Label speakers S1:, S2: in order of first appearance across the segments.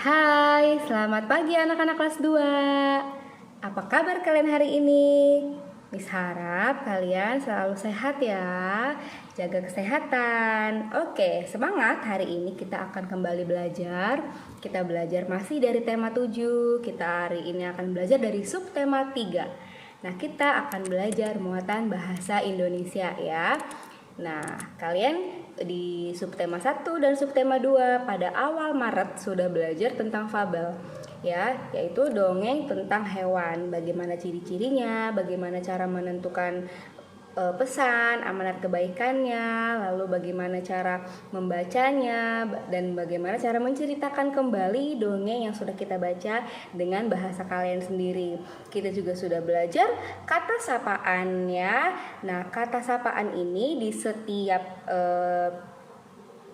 S1: Hai, selamat pagi anak-anak kelas 2. Apa kabar kalian hari ini? Miss harap kalian selalu sehat ya. Jaga kesehatan. Oke, semangat. Hari ini kita akan kembali belajar. Kita belajar masih dari tema 7. Kita hari ini akan belajar dari subtema 3. Nah, kita akan belajar muatan bahasa Indonesia ya. Nah, kalian di subtema 1 dan subtema 2 pada awal Maret sudah belajar tentang fabel ya, yaitu dongeng tentang hewan, bagaimana ciri-cirinya, bagaimana cara menentukan pesan, amanat kebaikannya, lalu bagaimana cara membacanya, dan bagaimana cara menceritakan kembali dongeng yang sudah kita baca dengan bahasa kalian sendiri. Kita juga sudah belajar kata sapaan ya. Nah, kata sapaan ini di setiap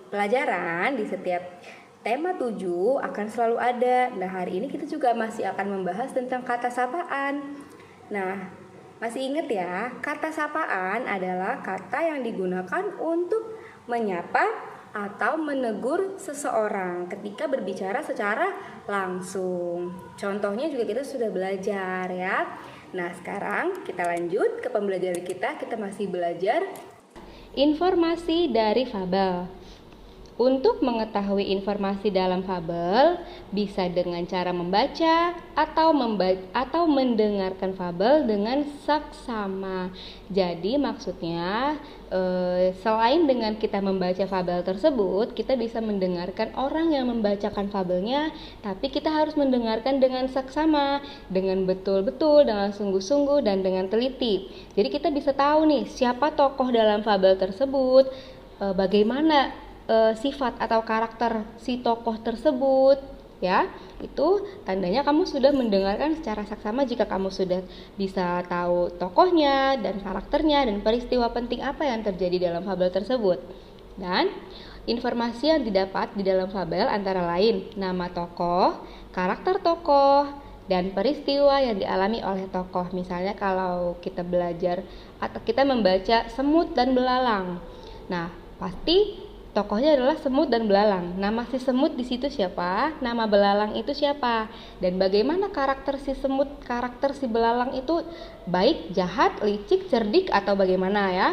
S1: pelajaran, di setiap tema 7 akan selalu ada. Nah, hari ini kita juga masih akan membahas tentang kata sapaan. Nah, masih ingat ya, kata sapaan adalah kata yang digunakan untuk menyapa atau menegur seseorang ketika berbicara secara langsung. Contohnya juga kita sudah belajar ya. Nah, sekarang kita lanjut ke pembelajaran kita. Kita masih belajar informasi dari fabel. Untuk mengetahui informasi dalam fabel, bisa dengan cara membaca atau mendengarkan fabel dengan saksama. Jadi maksudnya selain dengan kita membaca fabel tersebut, kita bisa mendengarkan orang yang membacakan fabelnya, tapi kita harus mendengarkan dengan saksama, dengan betul-betul, dengan sungguh-sungguh dan dengan teliti. Jadi kita bisa tahu nih siapa tokoh dalam fabel tersebut, bagaimana sifat atau karakter si tokoh tersebut ya. Itu tandanya kamu sudah mendengarkan secara saksama jika kamu sudah bisa tahu tokohnya dan karakternya dan peristiwa penting apa yang terjadi dalam fabel tersebut. Dan informasi yang didapat di dalam fabel antara lain nama tokoh, karakter tokoh, dan peristiwa yang dialami oleh tokoh. Misalnya kalau kita belajar atau kita membaca semut dan belalang. Nah, pasti tokohnya adalah semut dan belalang. Nama si semut di situ siapa? Nama belalang itu siapa? Dan bagaimana karakter si semut, karakter si belalang itu baik, jahat, licik, cerdik atau bagaimana ya?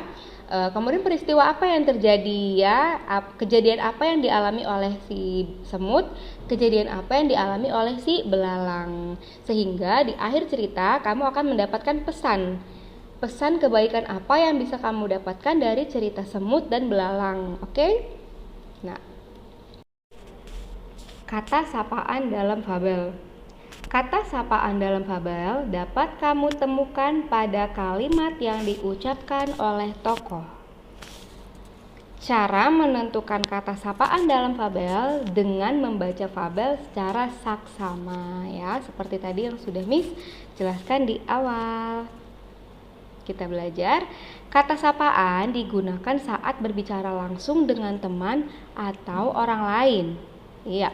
S1: Kemudian peristiwa apa yang terjadi ya? Kejadian apa yang dialami oleh si semut? Kejadian apa yang dialami oleh si belalang? Sehingga di akhir cerita kamu akan mendapatkan pesan kebaikan apa yang bisa kamu dapatkan dari cerita semut dan belalang. Oke? Nah, kata sapaan dalam fabel. Kata sapaan dalam fabel dapat kamu temukan pada kalimat yang diucapkan oleh tokoh. Cara menentukan kata sapaan dalam fabel dengan membaca fabel secara saksama ya, seperti tadi yang sudah Miss jelaskan di awal. Kita belajar, kata sapaan digunakan saat berbicara langsung dengan teman atau orang lain. Iya.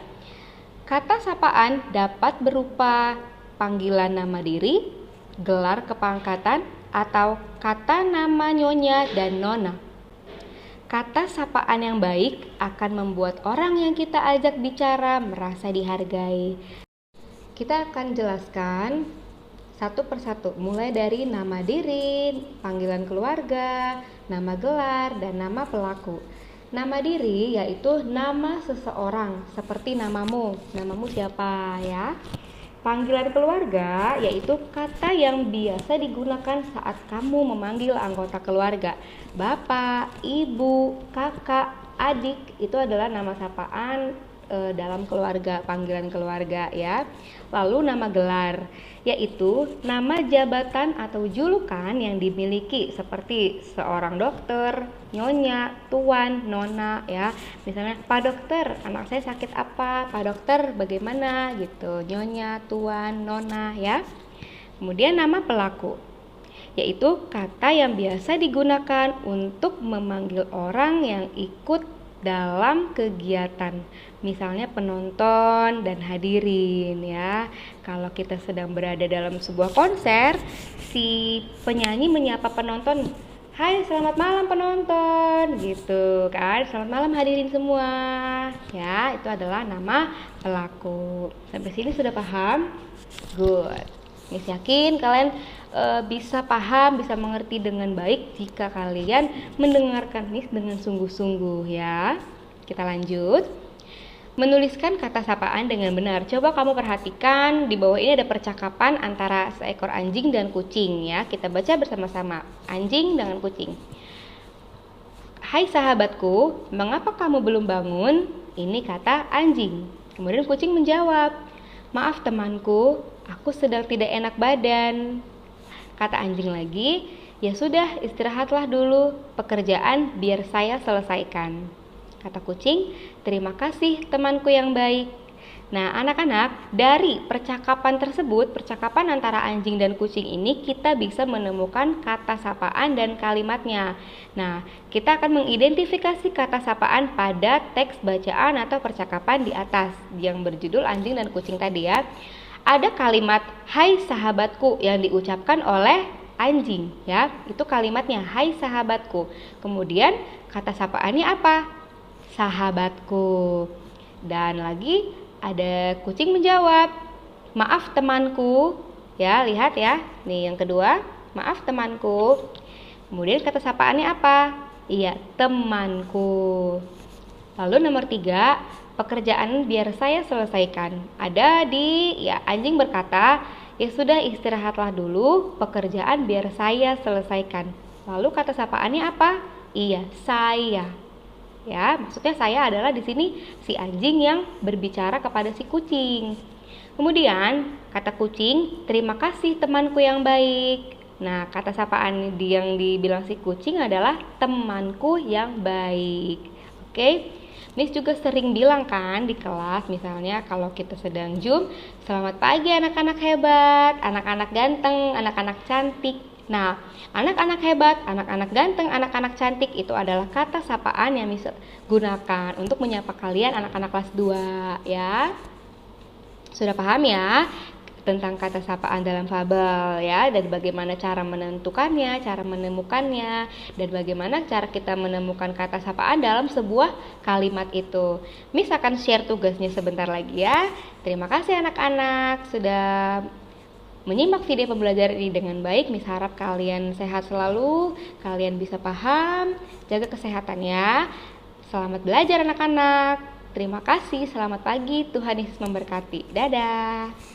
S1: Kata sapaan dapat berupa panggilan nama diri, gelar kepangkatan, atau kata nama nyonya dan nona. Kata sapaan yang baik akan membuat orang yang kita ajak bicara merasa dihargai. Kita akan jelaskan satu persatu, mulai dari nama diri, panggilan keluarga, nama gelar, dan nama pelaku. Nama diri yaitu nama seseorang, seperti namamu siapa ya. Panggilan keluarga yaitu kata yang biasa digunakan saat kamu memanggil anggota keluarga. Bapak, ibu, kakak, adik, itu adalah nama sapaan dalam keluarga, panggilan keluarga ya. Lalu nama gelar yaitu nama jabatan atau julukan yang dimiliki seperti seorang dokter, nyonya, tuan, nona ya. Misalnya Pak Dokter, anak saya sakit apa? Pak Dokter bagaimana gitu. Nyonya, tuan, nona ya. Kemudian nama pelaku yaitu kata yang biasa digunakan untuk memanggil orang yang ikut dalam kegiatan, misalnya penonton dan hadirin ya. Kalau kita sedang berada dalam sebuah konser, si penyanyi menyapa penonton, Hai, selamat malam penonton, gitu kan. Selamat malam hadirin semua. Ya, itu adalah nama pelaku. Sampai sini sudah paham? Good. Miss yakin kalian bisa paham, bisa mengerti dengan baik jika kalian mendengarkan Miss dengan sungguh-sungguh ya. Kita lanjut. Menuliskan kata sapaan dengan benar. Coba kamu perhatikan di bawah ini ada percakapan antara seekor anjing dan kucing ya. Kita baca bersama-sama. Anjing dengan kucing. Hai sahabatku, mengapa kamu belum bangun? Ini kata anjing. Kemudian kucing menjawab, maaf temanku, aku sedang tidak enak badan. Kata anjing lagi, ya sudah istirahatlah dulu, pekerjaan biar saya selesaikan. Kata kucing, terima kasih temanku yang baik. Nah anak-anak, dari percakapan tersebut, percakapan antara anjing dan kucing ini kita bisa menemukan kata sapaan dan kalimatnya. Nah kita akan mengidentifikasi kata sapaan pada teks bacaan atau percakapan di atas yang berjudul anjing dan kucing tadi ya. Ada kalimat hai sahabatku yang diucapkan oleh anjing ya, itu kalimatnya hai sahabatku. Kemudian kata sapaannya apa? Sahabatku. Dan lagi ada kucing menjawab, maaf temanku. Ya, lihat ya. Nih yang kedua, maaf temanku. Kemudian kata sapaannya apa? Iya, temanku. Lalu nomor 3, pekerjaan biar saya selesaikan. Ada di ya anjing berkata, ya sudah istirahatlah dulu, pekerjaan biar saya selesaikan. Lalu kata sapaannya apa? Iya, saya. Ya, maksudnya saya adalah di sini si anjing yang berbicara kepada si kucing. Kemudian kata kucing, terima kasih temanku yang baik. Nah, kata sapaan yang dibilang si kucing adalah temanku yang baik. Oke. Miss juga sering bilang kan di kelas, misalnya kalau kita sedang Zoom, selamat pagi anak-anak hebat, anak-anak ganteng, anak-anak cantik. Nah, anak-anak hebat, anak-anak ganteng, anak-anak cantik itu adalah kata sapaan yang bisa gunakan untuk menyapa kalian anak-anak kelas 2 ya. Sudah paham ya tentang kata sapaan dalam fabel ya, dan bagaimana cara menentukannya, cara menemukannya, dan bagaimana cara kita menemukan kata sapaan dalam sebuah kalimat itu. Miss akan share tugasnya sebentar lagi ya. Terima kasih anak-anak sudah menyimak video pembelajaran ini dengan baik. Miss harap kalian sehat selalu, kalian bisa paham, jaga kesehatan ya. Selamat belajar anak-anak. Terima kasih, selamat pagi, Tuhan Yesus memberkati. Dadah.